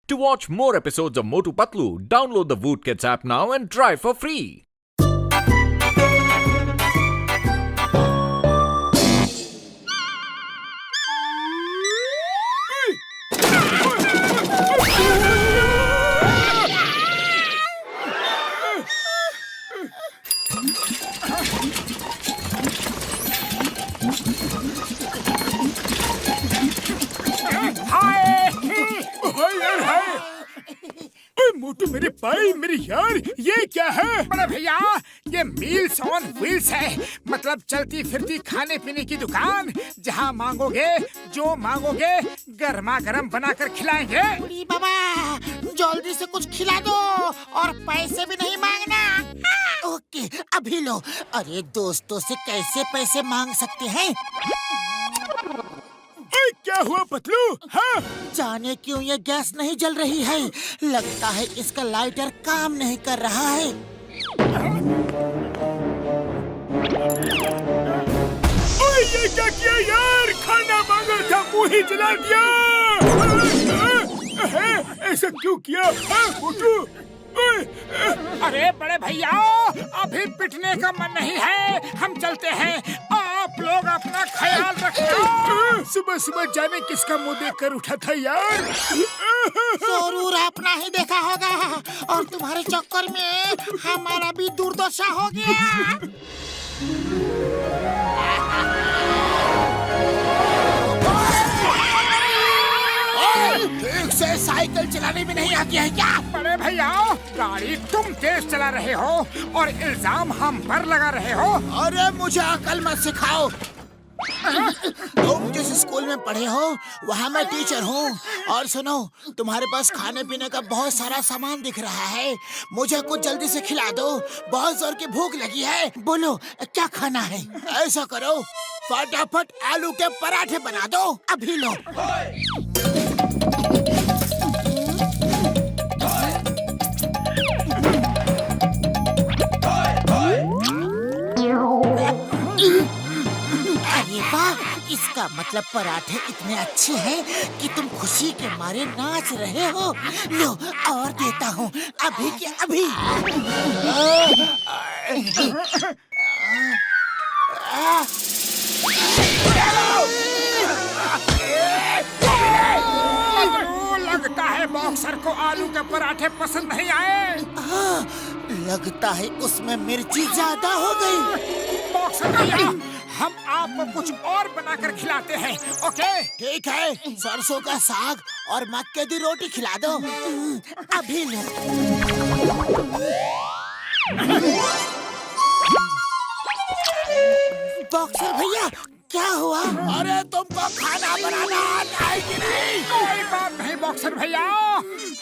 To watch more episodes of Motu Patlu, download the Voot Kids app now and try for free. मोटू मेरे भाई मेरे यार ये क्या है? बड़े भैया ये मील्स ऑन व्हील्स है, मतलब चलती फिरती खाने पीने की दुकान जहाँ मांगोगे जो मांगोगे गर्मा गर्म बनाकर खिलाएंगे। बुढ़ी बाबा जल्दी से कुछ खिला दो और पैसे भी नहीं मांगना। ओके अभी लो। अरे दोस्तों से कैसे पैसे मांग सकते हैं? क्या हुआ पतलू? हाँ? जाने क्यों ये गैस नहीं जल रही है। लगता है इसका लाइटर काम नहीं कर रहा है। ओए ये क्या किया यार? खाना मांगा था मुंह ही जला दिया। ऐसा क्यों किया मोटू? अरे बड़े भैया अभी पिटने का मन नहीं है, हम चलते हैं, आप लोग अपना ख्याल रखना। सुबह सुबह जाने किसका मुंह देख कर उठा था यार। जरूर अपना ही देखा होगा और तुम्हारे चक्कर में हमारा भी दुर्दशा हो गया। ठीक से साइकिल चलाने में नहीं आती है क्या? बड़े भैया गाड़ी तुम तेज चला रहे हो और इल्जाम हम पर लगा रहे हो। अरे मुझे अकल मत सिखाओ। तुम जिस स्कूल में पढ़े हो वहाँ मैं टीचर हूँ। और सुनो तुम्हारे पास खाने पीने का बहुत सारा सामान दिख रहा है, मुझे कुछ जल्दी से खिला दो, बहुत जोर की भूख लगी है। बोलो क्या खाना है? ऐसा करो फटाफट आलू के पराठे बना दो, अभी लो। अरे वाह, इसका मतलब पराठे इतने अच्छे हैं कि तुम खुशी के मारे नाच रहे हो। लो और देता हूँ अभी के अभी। लगता है बॉक्सर को आलू के पराठे पसंद नहीं आए। हाँ, लगता है उसमें मिर्ची ज्यादा हो गई। बॉक्सर भैया हम आपको कुछ और बनाकर खिलाते हैं, ओके? ठीक है, सरसों का साग और मक्के की रोटी खिला दो, अभी लो। बॉक्सर भैया क्या हुआ? अरे तुमको खाना बनाना आता है कि नहीं? कोई बात नहीं बॉक्सर भैया,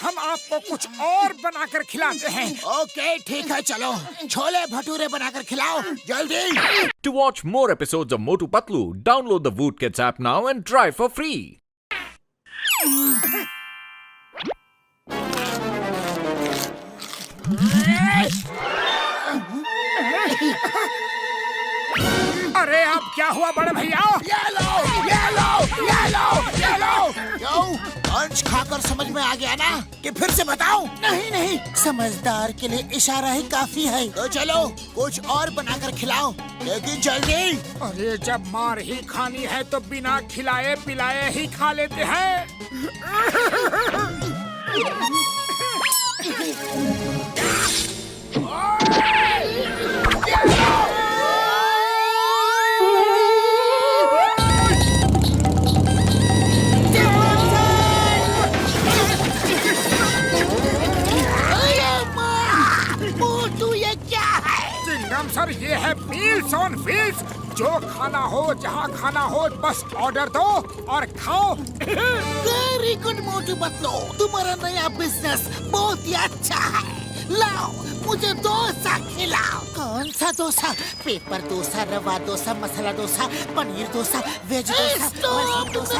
हम आपको कुछ और बनाकर खिलाते हैं। ओके ठीक है, चलो छोले भटूरे बनाकर खिलाओ जल्दी। To watch more episodes of Motu Patlu, download the Voot Kids app now and try for free. अरे अब क्या हुआ बड़े भैया? ये लो, ये लो, ये लो, ये लो। क्यों? लंच खाकर समझ में आ गया ना कि फिर से बताऊं? नहीं नहीं, समझदार के लिए इशारा ही काफी है। तो चलो कुछ और बनाकर खिलाओ, लेकिन जल्दी। अरे जब मार ही खानी है तो बिना खिलाए पिलाए ही खा लेते हैं। सर ये है मील्स ऑन व्हील्स, जो खाना हो जहाँ खाना हो बस ऑर्डर दो और खाओ। वेरी गुड मोटू पतलू, तुम्हारा नया बिजनेस बहुत ही अच्छा है। लाओ मुझे डोसा खिलाओ। कौन सा डोसा? पेपर डोसा, रवा डोसा, मसाला डोसा, पनीर डोसा, वेज डोसा।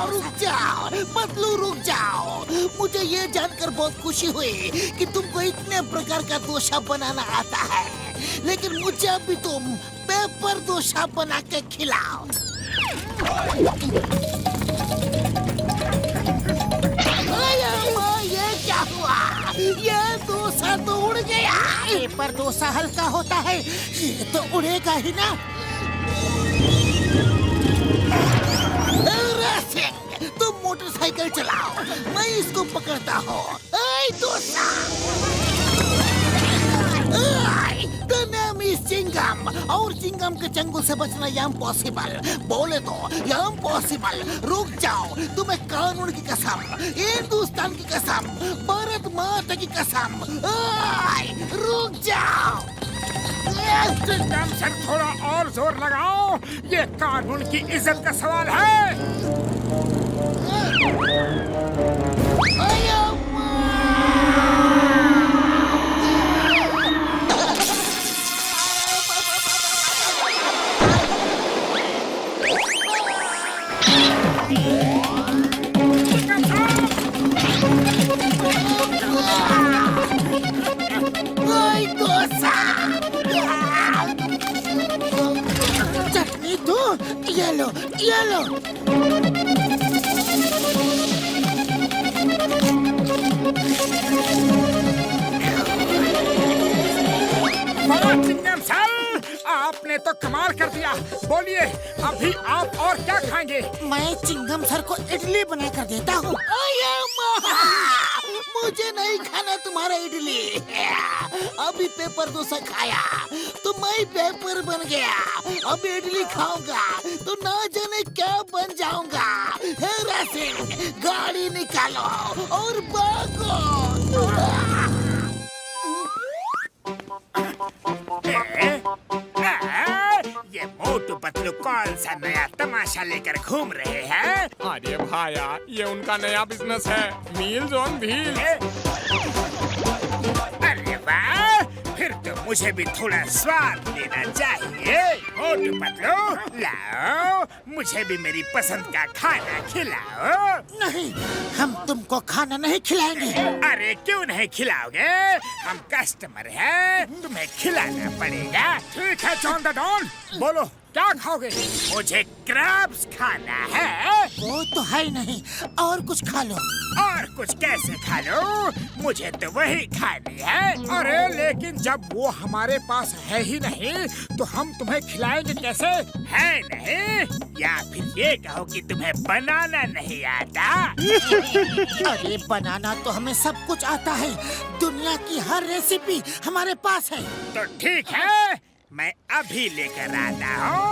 रुक जाओ पतलू, रुक जाओ। मुझे ये जानकर बहुत खुशी हुई कि तुमको इतने प्रकार का डोसा बनाना आता है, लेकिन मुझे अभी तुम पेपर डोसा बना के खिलाओ। तो उड़ गया। पेपर डोसा हल्का होता है, ये तो उड़ेगा ही ना। रेसिंग, तुम मोटरसाइकिल चलाओ, मैं इसको पकड़ता हूँ। Dosa, the name is Chingam, और चिंगम के चंगुल से बचना इम्पॉसिबल। बोले तो इम्पॉसिबल। रुक जाओ, तुम्हें कानून की कसम, हिंदुस्तान की कसम, भारत माता की कसम, रुक जाओ। चिंगम सर, थोड़ा और जोर लगाओ, ये कानून की इज्जत का सवाल है। चटनी दो, ये लो, ये लो। चिंगम सर, आपने तो कमाल कर दिया। बोलिए, अभी आप और क्या खाएंगे? मैं चिंगम सर को इडली बना कर देता हूँ। मुझे नहीं खाना तुम्हारा इडली। अभी पेपर डोसा खाया तो मैं पेपर बन गया, अब इडली खाऊंगा तो ना जाने क्या बन जाऊंगा। हेरा सिंह, गाड़ी निकालो और भागो। ये मोटू पतलू कौन सा नया तमाशा लेकर घूम रहे हैं? अरे भाया, ये उनका नया बिजनेस है, मील्स ऑन व्हील्स। अरे वाह, फिर तो मुझे भी थोड़ा स्वाद लेना चाहिए। मोटू पतलू, लाओ, मुझे भी मेरी पसंद का खाना खिलाओ। नहीं, हम तुमको खाना नहीं खिलाएंगे। अरे क्यों नहीं खिलाओगे? हम कस्टमर हैं, तुम्हें खिलाना पड़ेगा। ठीक है जॉन द डॉन, बोलो क्या खाओगे? मुझे क्रैब्स खाना है। वो तो है ही नहीं, और कुछ खा लो। और कुछ कैसे खा लो? मुझे तो वही खानी है। अरे लेकिन जब वो हमारे पास है ही नहीं तो हम तुम्हें खिलाएंगे कैसे? है नहीं? या फिर ये कहो कि तुम्हें बनाना नहीं आता? अरे बनाना तो हमें सब कुछ आता है, दुनिया की हर रेसिपी हमारे पास है। तो ठीक है, मैं अभी लेकर आता हूँ।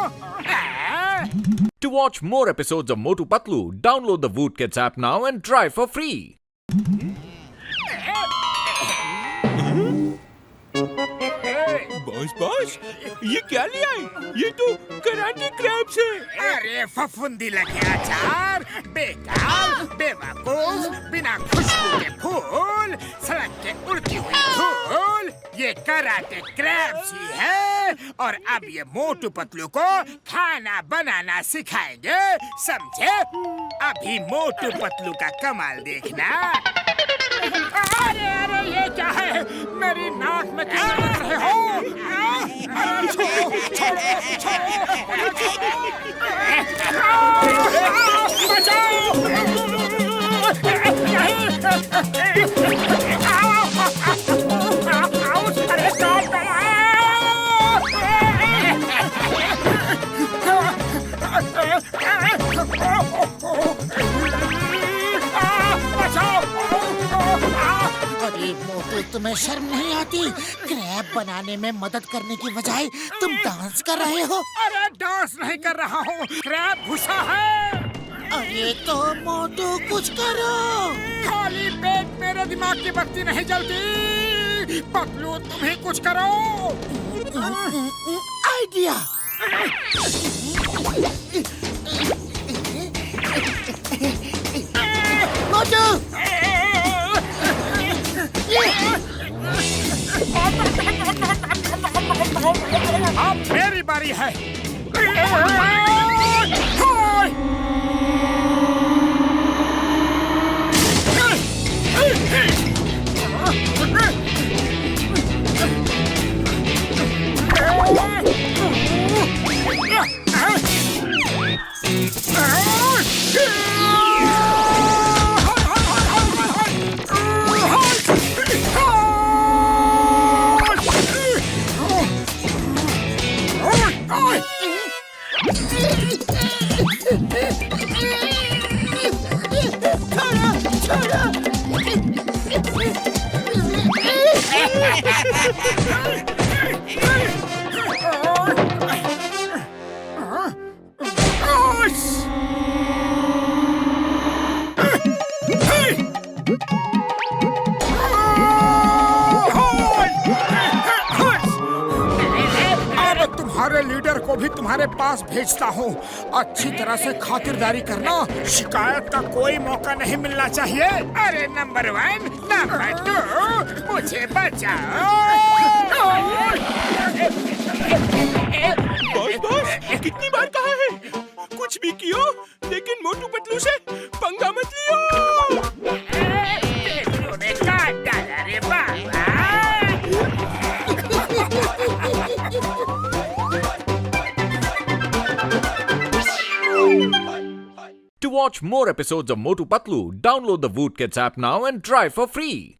To watch more episodes of Motu Patlu, download the Voot Kids app now and try for free. Boss, ये क्या ले आए? ये तो कराटे क्रैब्स है। अरे फफूंदी लगे अचार, बेकार, बेवकूफ, बिना खुशबू के फूल, सड़क के उड़ती हुई धूल, ये कराटे क्रैब्स ही है। और अब ये मोटू पतलू को खाना बनाना सिखाएंगे, समझे? अभी मोटू पतलू का कमाल देखना। अरे अरे, ये क्या है? मेरी नाक में क्या कर रहे हो? अरे छोड़ो, छोड़ो, छोड़ो, मुझे छोड़ो। बचाओ! अरे काट दो! अरे मोटू, तुम्हें शर्म नहीं आती? क्रैब बनाने में मदद करने की बजाय तुम डांस कर रहे हो। अरे डांस नहीं कर रहा हूँ, क्रैब घुसा है। अरे तो मोटू कुछ करो। खाली पेट मेरे दिमाग की बत्ती नहीं जलती। पतलू, तुम ही कुछ करो। आइडिया। मोटू, अब मेरी बारी है। अब तुम्हारे लीडर को भी तुम्हारे पास भेजता हूँ। अच्छी तरह से खातिरदारी करना, शिकायत का कोई मौका नहीं मिलना चाहिए। अरे नंबर 1, नंबर 2, मुझे बचाओ। बॉस कितनी बार कहा है कुछ भी कियो लेकिन मोटू पतलू से पंगा मत लियो। तूने काट डाला रे बाबा। To watch more episodes of Motu Patlu, download the Voot Kids app now and try for free.